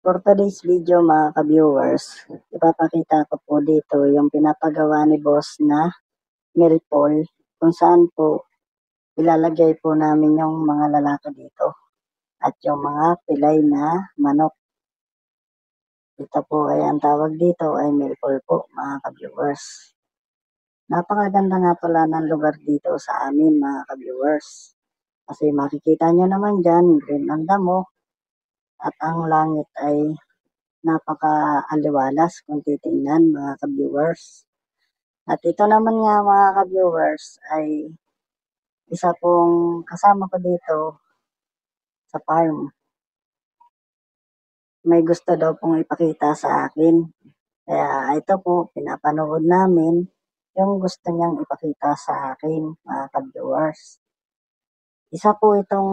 For today's video mga ka-viewers, ipapakita ko po dito yung pinapagawa ni boss na milpol kung saan po ilalagay po namin yung mga lalaki dito at yung mga pilay na manok. Ito po ay ang tawag dito ay milpol po mga ka-viewers. Napakaganda nga pala ng lugar dito sa amin mga ka-viewers. Kasi makikita nyo naman dyan, green ang damo at ang langit ay napaka-aliwalas kung titingnan mga ka-viewers. At ito naman nga mga ka-viewers ay isa pong kasama ko dito sa farm. May gusto daw pong ipakita sa akin. Kaya ito po, pinapanood namin yung gusto niyang ipakita sa akin mga ka-viewers. Isa po itong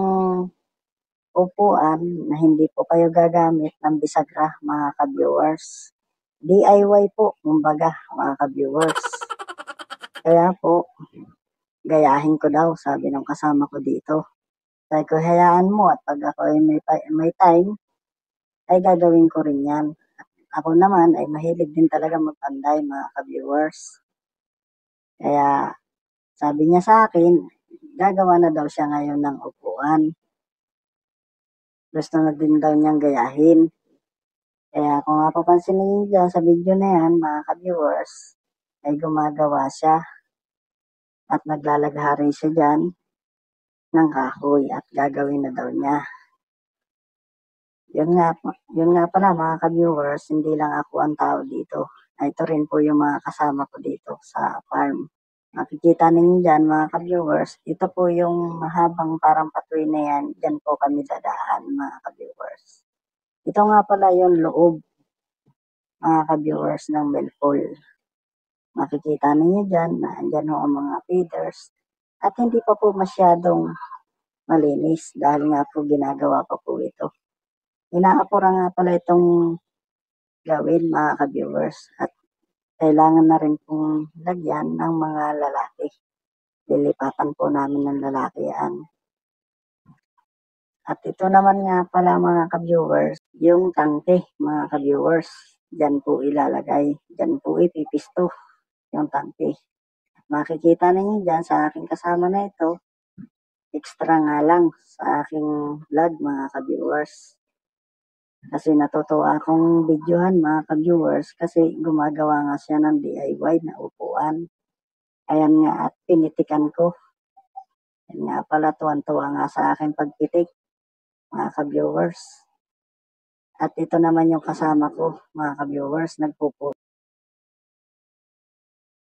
upuan na hindi po kayo gagamit ng bisagra mga ka-viewers. DIY po, kumbaga mga ka-viewers. Kaya po, gayahin ko daw, sabi ng kasama ko dito. Sabi ko, hayaan mo at pag ako ay may time, ay gagawin ko rin yan. Ako naman ay mahilig din talaga magpanday mga ka-viewers. Kaya sabi niya sa akin, gagawa na daw siya ngayon ng upuan. Gusto na din daw niyang gayahin. Kaya kung mapapansinin niyo dyan sa video na yan, mga ka-viewers, ay gumagawa siya at naglalaghari siya dyan ng kahoy at gagawin na daw niya. Yun nga pala mga ka-viewers, hindi lang ako ang tao dito. Ito rin po yung mga kasama ko dito sa farm. Makikita ninyo dyan mga ka-viewers, ito po yung mahabang parang patuloy na yan, dyan po kami dadaan mga ka-viewers. Ito nga pala yung loob mga ka-viewers ng milpol. Makikita ninyo dyan na andyan ho ang mga feeders at hindi pa po masyadong malinis dahil nga po ginagawa pa po ito. Inaapura nga pala itong gawin mga ka-viewers at kailangan na rin pong lagyan ng mga lalaki. Lilipatan po namin ng lalaki yan. At ito naman nga pala mga ka-viewers, yung tangke mga ka-viewers. Diyan po ilalagay, diyan po ipipisto yung tangke. Makikita ninyo dyan sa aking kasama na ito, extra nga lang sa aking vlog mga ka-viewers. Kasi natutuwa akong videohan mga ka-viewers kasi gumagawa nga siya ng DIY na upuan. Ayan nga at pinitikan ko. Ayan nga pala tuwan-tuwa nga sa aking pagpitik mga ka-viewers. At ito naman yung kasama ko mga ka-viewers nagpuputo.